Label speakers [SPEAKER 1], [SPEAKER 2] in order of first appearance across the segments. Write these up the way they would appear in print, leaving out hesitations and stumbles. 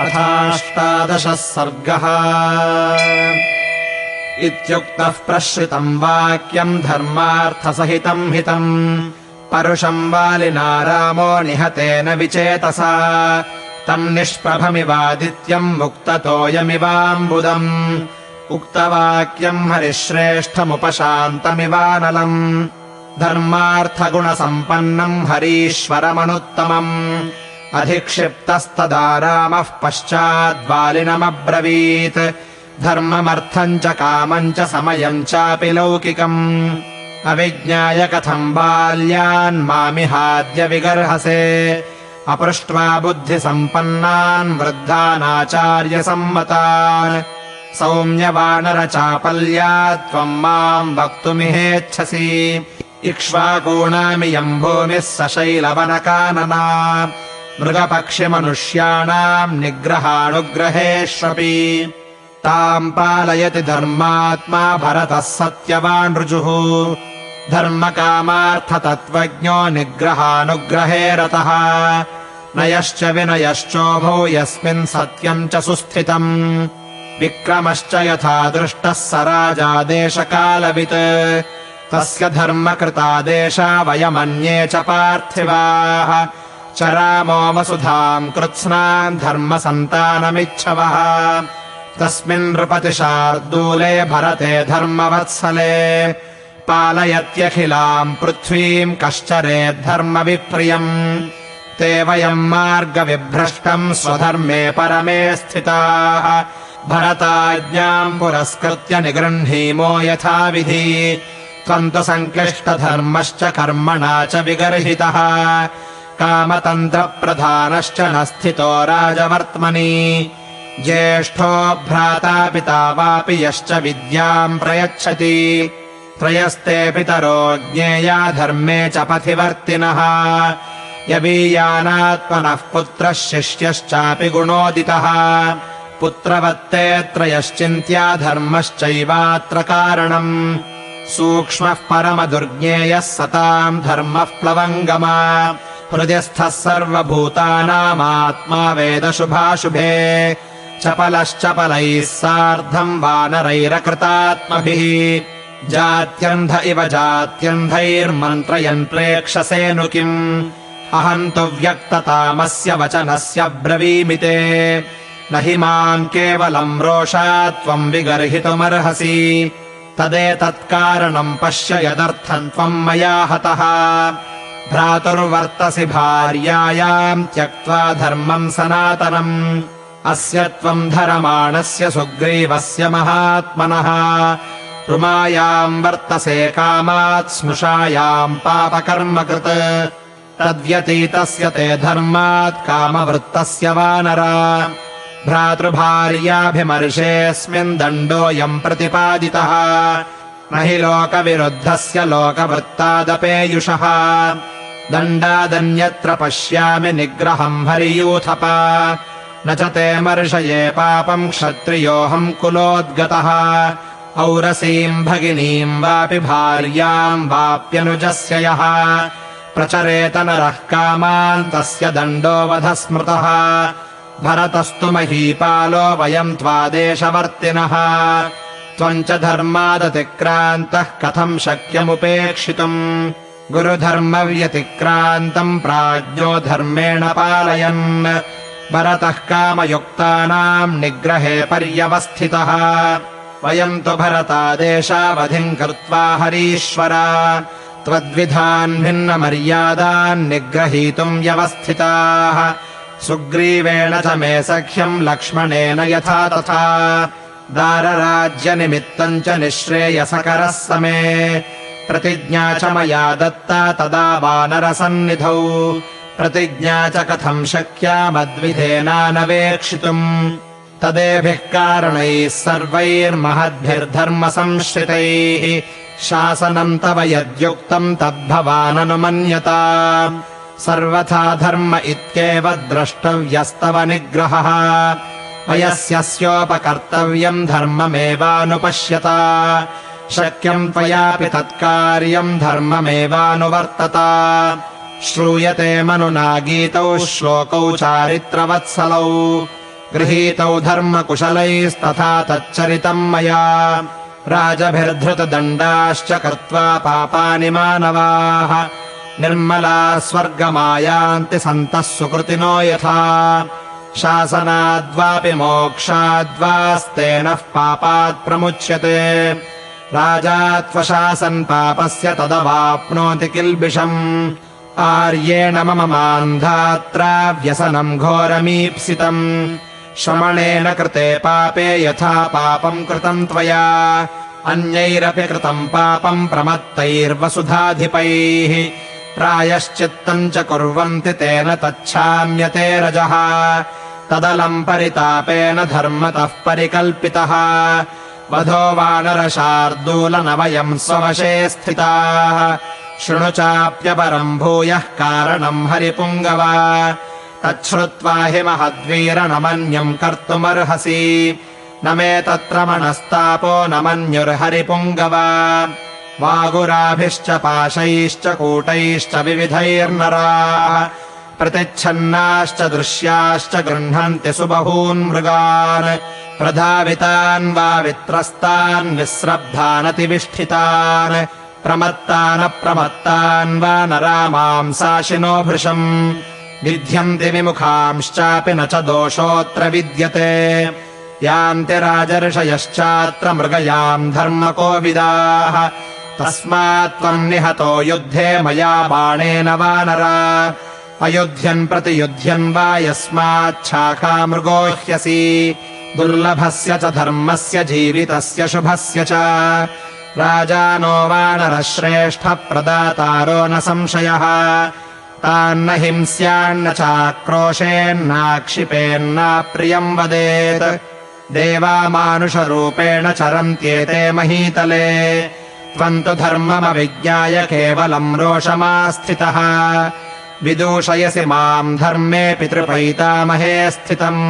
[SPEAKER 1] अथाष्टादशः सर्गः। इत्युक्तः प्रश्रितम् वाक्यम् धर्मार्थसहितम् हितम् परुषम् वालिना रामो निहतेन विचेतसा तम् निष्प्रभमिवादित्यम् मुक्ततोयमिवाम्बुदम् उक्तवाक्यम् हरिश्रेष्ठमुपशान्तमिवानलम् धर्मार्थगुणसम्पन्नम् हरीश्वरमनुत्तमम् अधिक्षिप्तस्तदा रामः पश्चाद्वालिनमब्रवीत् धर्ममर्थम् च कामम् च समयम् चापि लौकिकम् अविज्ञाय कथम् बाल्यान् मामिहाद्य विगर्हसे अपृष्ट्वा बुद्धिसम्पन्नान् वृद्धानाचार्यसम्मतान् सौम्यवानरचापल्यात् त्वम् माम् वक्तुमिहेच्छसि इक्ष्वाकूणामियम् भूमिः सशैलवनकानना मृगपक्षिमनुष्याणाम् निग्रहानुग्रहेष्वपि ताम् पालयति धर्मात्मा भरतः सत्यवान् ऋजुः धर्मकामार्थतत्त्वज्ञो निग्रहानुग्रहे रतः नयश्च विनयश्चोभौ यस्मिन् सत्यम् च सुस्थितम् विक्रमश्च यथा दृष्टः स राजादेशकालवित् तस्य धर्मकृतादेशा वयमन्ये च पार्थिवाः चरामो वसुधाम् कृत्स्नाम् धर्मसन्तानमिच्छवः तस्मिन् नृपतिशार्दूले भरते धर्मवत्सले पालयत्यखिलाम् पृथ्वीम् कश्चरेद्धर्मविप्रियम् ते वयम् मार्गविभ्रष्टम् स्वधर्मे परमे स्थिताः भरताज्ञाम् पुरस्कृत्य निगृह्णीमो यथाविधि त्वम् तु सङ्क्लिष्टधर्मश्च कर्मणा च विगर्हितः कामतन्त्रप्रधानश्च न स्थितो राजवर्त्मनि ज्येष्ठो भ्राता पिता वापि यश्च विद्याम् प्रयच्छति त्रयस्ते पितरो ज्ञेया धर्मे च पथिवर्तिनः यवीयानात्मनः पुत्रः शिष्यश्चापि गुणोदितः पुत्रवत्ते त्रयश्चिन्त्या धर्मश्चैवात्र कारणम् सूक्ष्मः परमदुर्ज्ञेयः सताम् धर्मः प्लवङ्गमा हृदयस्थः सर्वभूतानामात्मा वेदशुभाशुभे चपलश्चपलैः सार्धम् वानरैरकृतात्मभिः जात्यन्ध इव जात्यन्धैर्मन्त्रयन् प्रेक्षसे नु किम् अहम् तु व्यक्ततामस्य वचनस्य ब्रवीमि ते न हि माम् केवलम् रोषात् त्वम् विगर्हितुमर्हसि तदेतत्कारणम् पश्य यदर्थम् त्वम् मया हतः भ्रातुर्वर्तसि भार्यायाम् त्यक्त्वा धर्मम् सनातनम् अस्य त्वम् धरमाणस्य सुग्रीवस्य महात्मनः रुमायाम् वर्तसे कामात् स्मृषायाम् पापकर्मकृत् तद्व्यतीतस्य ते धर्मात् कामवृत्तस्य वानरा भ्रातृभार्याभिमर्शेऽस्मिन् दण्डोऽयम् प्रतिपादितः न हि लोकविरुद्धस्य लोकवृत्तादपेयुषः दण्डादन्यत्र पश्यामि निग्रहम् हरियूथप न च ते मर्शये पापम् क्षत्रियोऽहम् कुलोद्गतः औरसीम् भगिनीम् वापि भार्याम् वाप्यनुजस्य यः प्रचरेत नरः कामान् तस्य दण्डो वध स्मृतः भरतस्तु महीपालो वयम् त्वादेशवर्तिनः त्वम् च धर्मादतिक्रान्तः कथम् शक्यमुपेक्षितुम् गुरुधर्मव्यतिक्रान्तम् प्राज्ञो धर्मेण पालयन् भरतः कामयुक्तानाम् निग्रहे पर्यवस्थितः वयम् तु भरतादेशावधिम् कृत्वा हरीश्वरा त्वद्विधान् भिन्नमर्यादान् निग्रहीतुम् व्यवस्थिताः सुग्रीवेण च मे सख्यम् लक्ष्मणेन यथा तथा दारराज्यनिमित्तम् च निःश्रेयसकरः समे प्रतिज्ञा च मया दत्ता तदा वानरसन्निधौ प्रतिज्ञा च कथम् शक्या मद्विधेनानवेक्षितुम् तदेभिः कारणैः सर्वैर्महद्भिर्धर्मसंश्रितैः शासनम् तव यद्युक्तम् तद्भवाननुमन्यता सर्वथा धर्म इत्येव द्रष्टव्यस्तव निग्रहः वयस्योपकर्तव्यम् धर्ममेवानुपश्यता शक्यम् त्वयापि तत्कार्यम् धर्ममेवानुवर्तता श्रूयते मनुना गीतौ श्लोकौ चारित्रवत्सलौ गृहीतौ धर्मकुशलैस्तथा तच्चरितम् मया राजभिर्धृतदण्डाश्च कृत्वा पापानि मानवाः निर्मलाः स्वर्गमायान्ति सन्तः सुकृतिनो यथा शासनाद्वापि मोक्षाद्वास्तेनः पापात् प्रमुच्यते राजा त्वशासन् पापस्य तदवाप्नोति किल्बिषम् आर्येण मम मान्धात्रा व्यसनम् घोरमीप्सितम् श्रमणेन कृते पापे यथा पापम् कृतम् त्वया अन्यैरपि कृतम् पापम् प्रमत्तैर्वसुधाधिपैः प्रायश्चित्तम् च कुर्वन्ति तेन तच्छाम्यते रजः तदलम् परितापेन धर्मतः परिकल्पितः वधो वानरशार्दूल न वयम् स्ववशे स्थिताः शृणु चाप्यपरम् भूयः कारणम् हरिपुङ्गव तच्छ्रुत्वा हि महद्वीर न मन्यम् कर्तुमर्हसि न मे तत्र मनस्तापो न मन्युर्हरिपुङ्गव वागुराभिश्च पाशैश्च कूटैश्च विविधैर्नराः प्रतिच्छन्नाश्च दृश्याश्च गृह्णन्ति सुबहून् मृगान् प्रधावितान् वा वित्रस्तान् विस्रब्धानतिविष्ठितान् प्रमत्तानप्रमत्तान् वा नरामांसाशिनो भृशम् विध्यन्ति विमुखांश्चापि न च दोषोऽत्र विद्यते यान्ति राजर्षयश्चात्र मृगयाम् धर्मकोविदाः तस्मात् त्वम् निहतो युद्धे मया बाणेन वानरा अयुध्यन् प्रतियुध्यन् वा यस्माच्छाखामृगो ह्यसि दुर्लभस्य च धर्मस्य जीवितस्य शुभस्य च राजानो वानरश्रेष्ठः प्रदातारो न संशयः तान्न हिंस्यान्न चाक्रोशेन्नाक्षिपेन्नाप्रियम् वदेत् देवा मानुषरूपेण चरन्त्येते महीतले त्वम् तु धर्ममविज्ञाय केवलम् रोषमास्थितः विदूषयसि माम् धर्मे पितृपैतामहे स्थितम्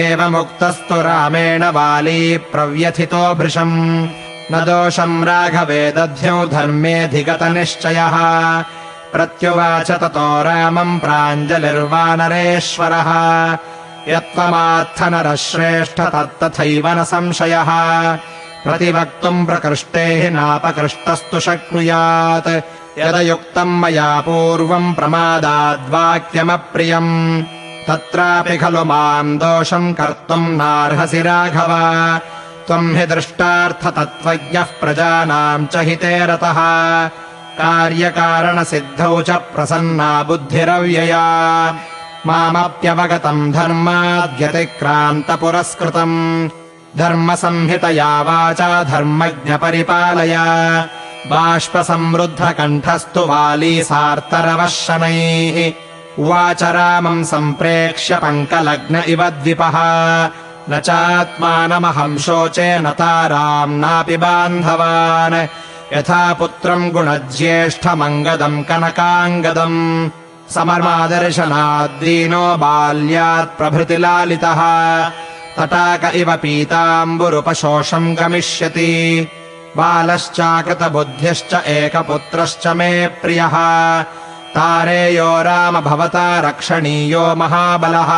[SPEAKER 1] एवमुक्तस्तु रामेण वाली प्रव्यथितो भृशम् न दोषम् राघवे दध्यौ धर्मेऽधिगतनिश्चयः प्रत्युवाच ततो रामम् प्राञ्जलिर्वानरेश्वरः यत्त्वमात्थ नरश्रेष्ठ तत्तथैव न संशयः प्रतिवक्तुम् प्रकृष्टे हि नापकृष्टस्तु शक्नुयात् यदयुक्तम् मया पूर्वम् प्रमादाद्वाक्यमप्रियम् तत्रापि खलु माम् दोषम् कर्तुम् नार्हसि राघव त्वम् हि दृष्टार्थतत्त्वज्ञः प्रजानाम् च हिते रतः कार्यकारणसिद्धौ च प्रसन्ना बुद्धिरव्यया मामप्यवगतम् धर्माद्यतिक्रान्तपुरस्कृतम् धर्मसंहितया वाचा धर्मज्ञपरिपालय बाष्पसमृद्धकण्ठस्तु वाली सार्तरवः शनैः उवाच रामम् सम्प्रेक्ष्य पङ्कलग्न इव द्विपः न चात्मानमहम् शोचे न ताराम् नापि बान्धवान् यथा पुत्रम् गुणज्येष्ठमङ्गदम् कनकाङ्गदम् समर्मादर्शनाद्दीनो बाल्यात् प्रभृति लालितः तटाक इव पीताम्बुरुपशोषम् गमिष्यति बालश्चाकृतबुद्धिश्च एकपुत्रश्च मे प्रियः तारेयो राम भवता रक्षणीयो महाबलः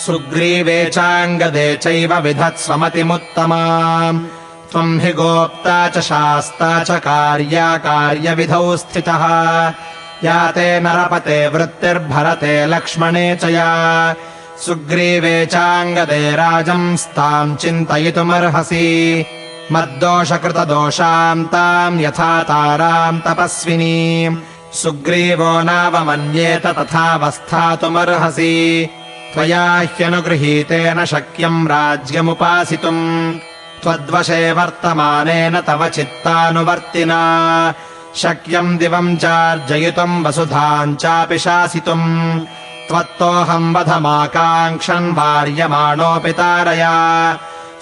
[SPEAKER 1] सुग्रीवे चाङ्गदे चैव विधत्स्वमतिमुत्तमाम् त्वम् हि गोप्ता च शास्ता च कार्याकार्यविधौ स्थितः या ते नरपते वृत्तिर्भरते लक्ष्मणे च या सुग्रीवे चाङ्गदे राजंस्ताम् चिन्तयितुमर्हसि मद्दोषकृतदोषाम् ताम् यथा ताराम् तपस्विनीम् सुग्रीवो नावमन्येत तथावस्थातुमर्हसि त्वया ह्यनुगृहीतेन शक्यम् राज्यमुपासितुम् त्वद्वशे वर्तमानेन तव चित्तानुवर्तिना शक्यम् दिवम् चार्जयितुम् वसुधाम् चापि शासितुम् त्वत्तोऽहम् वधमाकाङ्क्षन् वार्यमाणोऽपि तारया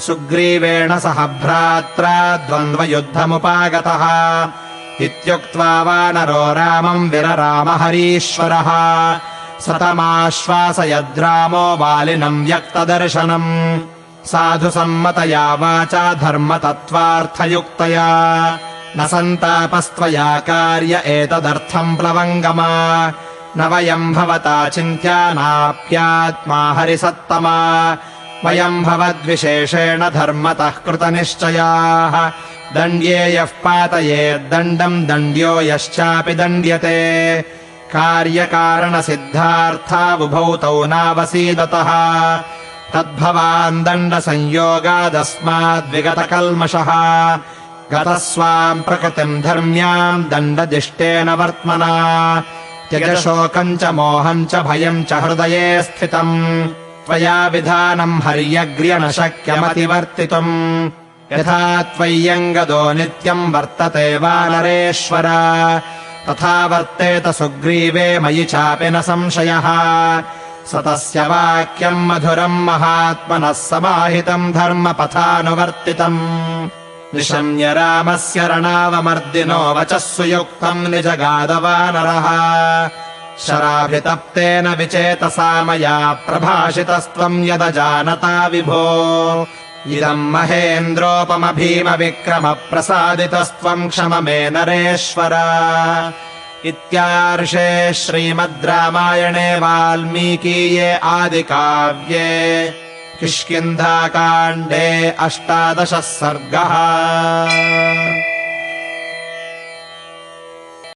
[SPEAKER 1] सुग्रीवेण सह भ्रात्रा द्वन्द्वयुद्धमुपागतः इत्युक्त्वा वानरो रामम् विरराम हरीश्वरः सतमाश्वासयद्रामो वालिनम् व्यक्तदर्शनम् साधु सम्मतया वाचा धर्मतत्त्वार्थयुक्तया न सन्तापस्त्वया कार्य एतदर्थम् प्लवङ्गमा न वयम् भवता चिन्त्यानाप्यात्मा हरिसत्तमा वयम् भवद्विशेषेण धर्मतः कृतनिश्चयाः दण्ड्ये यः पातयेद्दण्डम् दण्ड्यो यश्चापि दण्ड्यते कार्यकारणसिद्धार्थावुभौ तौ नावसीदतः तद्भवान् दण्डसंयोगादस्माद्विगतकल्मषः गतः स्वाम् प्रकृतिम् धर्म्याम् दण्डदिष्टेन वर्त्मना त्यज शोकम् च मोहम् च भयम् च हृदये स्थितम् त्वया विधानम् हर्यग्र्य न शक्यमतिवर्तितुम् यथा त्वय्यङ्गदो नित्यम् वर्तते वानरेश्वर तथा वर्तेत सुग्रीवे मयि चापि न संशयः स तस्य वाक्यम् मधुरम् महात्मनः समाहितम् धर्मपथानुवर्तितम् निशम्य रामस्य रणावमर्दिनो वचः सुयुक्तम् निजगादवानरः शराभितप्तेन विचेतसा मया प्रभाषितस्त्वम् यदजानता विभो इदम् महेन्द्रोपमभीमविक्रमप्रसादितस्त्वम् क्षम मे नरेश्वर इत्यार्षे श्रीमद् रामायणे वाल्मीकीये आदिकाव्ये किष्किन्धाकाण्डे 18 सर्गः।